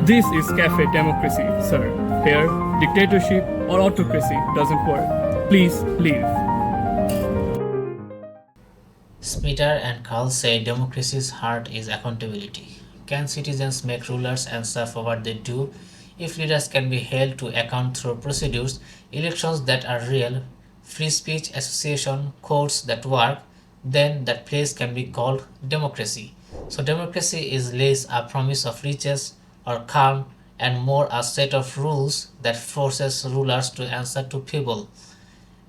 This is cafe democracy, sir. Here, dictatorship or autocracy doesn't work. Please leave. Smitter and Carl say democracy's heart is accountability. Can citizens make rulers answer for what they do? If leaders can be held to account through procedures, elections that are real, free speech, association, courts that work, then that place can be called democracy. So, democracy is less a promise of riches or calm and more a set of rules that forces rulers to answer to people.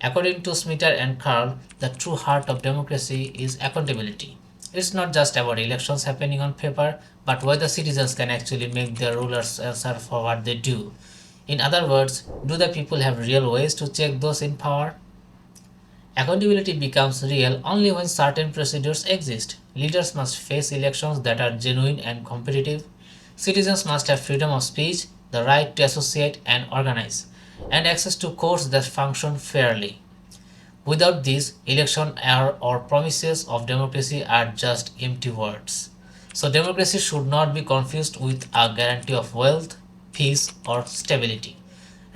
According to Smitter and Carl, the true heart of democracy is accountability. It's not just about elections happening on paper, but whether citizens can actually make their rulers answer for what they do. In other words, do the people have real ways to check those in power? Accountability becomes real only when certain procedures exist. Leaders must face elections that are genuine and competitive. Citizens must have freedom of speech, the right to associate and organize, and access to courts that function fairly. Without these, election or promises of democracy are just empty words. So, democracy should not be confused with a guarantee of wealth, peace, or stability.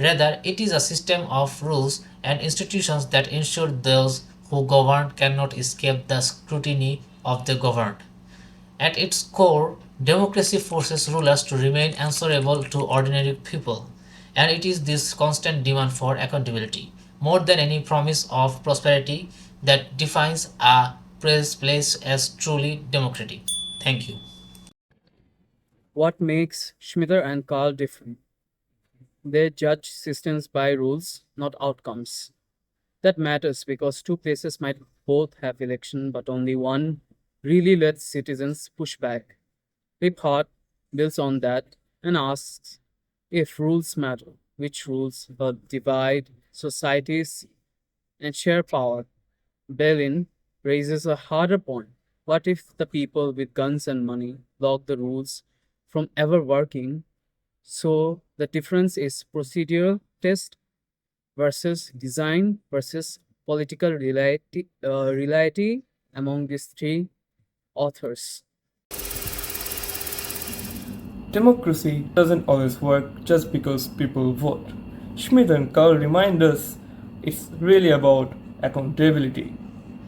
Rather, it is a system of rules and institutions that ensure those who govern cannot escape the scrutiny of the governed. At its core, democracy forces rulers to remain answerable to ordinary people, and it is this constant demand for accountability, more than any promise of prosperity, that defines a place as truly democratic. Thank you. What makes Schmitter and Carl different? They judge systems by rules, not outcomes. That matters because two places might both have election, but only one really lets citizens push back. Liphart builds on that and asks if rules matter, which rules divide societies and share power. Berlin raises a harder point. What if the people with guns and money block the rules from ever working? So the difference is procedural test versus design versus political reality among these three authors. Democracy doesn't always work just because people vote. Schmidt and Carl remind us it's really about accountability.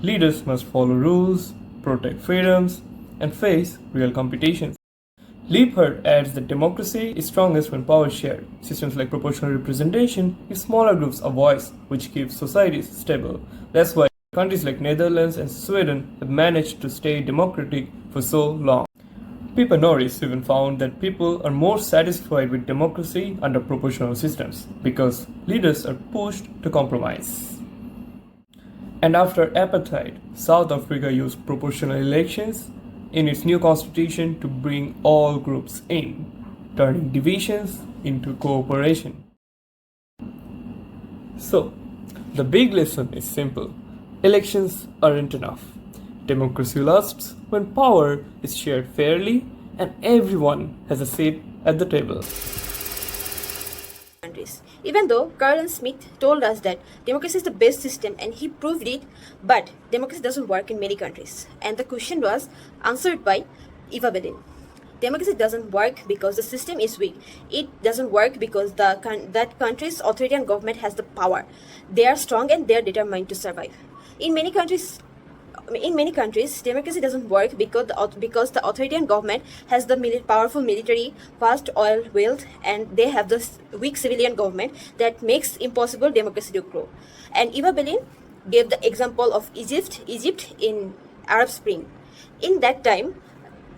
Leaders must follow rules, protect freedoms, and face real competition. Liebhardt adds that democracy is strongest when power is shared. Systems like proportional representation give smaller groups a voice, which keeps societies stable. That's why countries like Netherlands and Sweden have managed to stay democratic for so long. Pippa Norris even found that people are more satisfied with democracy under proportional systems because leaders are pushed to compromise. And after apartheid, South Africa used proportional elections in its new constitution to bring all groups in, turning divisions into cooperation. So, the big lesson is simple. Elections aren't enough. Democracy lasts when power is shared fairly and everyone has a seat at the table. Countries. Even though Carl and Smith told us that democracy is the best system and he proved it, but democracy doesn't work in many countries. And the question was answered by Eva Belin. Democracy doesn't work because the system is weak. It doesn't work because that country's authoritarian government has the power. They are strong and they are determined to survive. In many countries, democracy doesn't work because the authoritarian government has the powerful military, vast oil wealth, and they have the weak civilian government that makes impossible democracy to grow. And Eva Belin gave the example of Egypt in Arab Spring. In that time,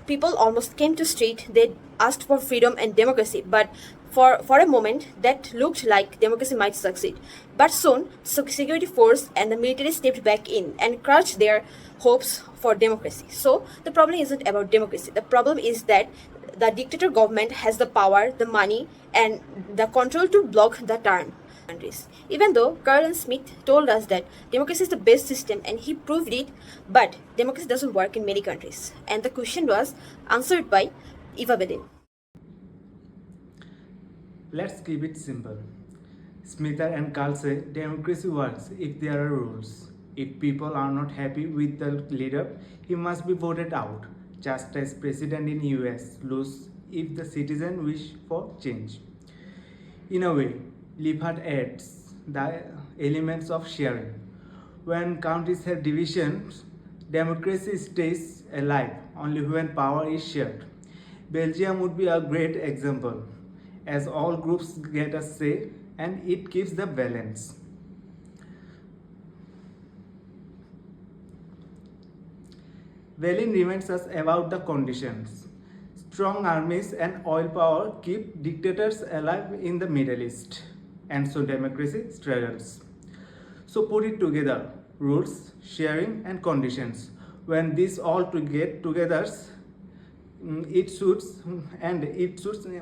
people almost came to street. They asked for freedom and democracy, but for a moment that looked like democracy might succeed. But soon, security force and the military stepped back in and crushed their hopes for democracy. So the problem isn't about democracy. The problem is that the dictator government has the power, the money, and the control to block the turn. Countries. Even though Carl and Smith told us that democracy is the best system and he proved it, but democracy doesn't work in many countries. And the question was answered by Eva Belin. Let's keep it simple. Smither and Carl say democracy works if there are rules. If people are not happy with the leader, he must be voted out, just as president in US lose if the citizen wish for change. In a way, Lippard adds the elements of sharing. When countries have divisions, democracy stays alive only when power is shared. Belgium would be a great example, as all groups get a say and it keeps the balance. Velin reminds us about the conditions. Strong armies and oil power keep dictators alive in the Middle East, and so democracy struggles. So put it together, rules, sharing and conditions. When these all to get together, it suits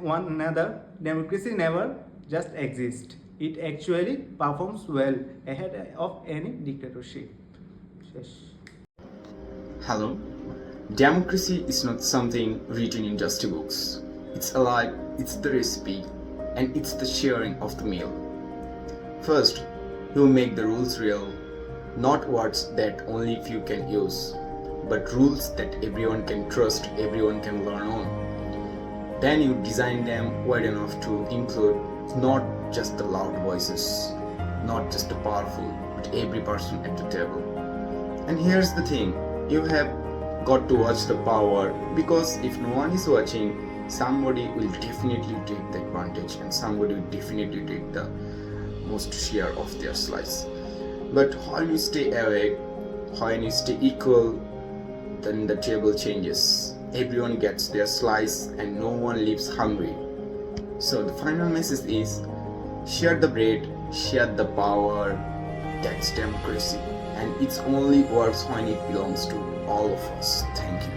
one another. Democracy never just exists. It actually performs well ahead of any dictatorship. Shesh. Hello. Democracy is not something written in dusty books. It's alive, it's the recipe, and it's the sharing of the meal. First, you make the rules real, not words that only few can use, but rules that everyone can trust, everyone can learn on. Then you design them wide enough to include not just the loud voices, not just the powerful, but every person at the table. And here's the thing, you have got to watch the power, because if no one is watching, somebody will definitely take the advantage and somebody will definitely take the most share of their slice. But when you stay awake, when you stay equal, then the table changes. Everyone gets their slice and no one leaves hungry. So the final message is, share the bread, share the power. That's democracy, and it only works when it belongs to all of us. Thank you.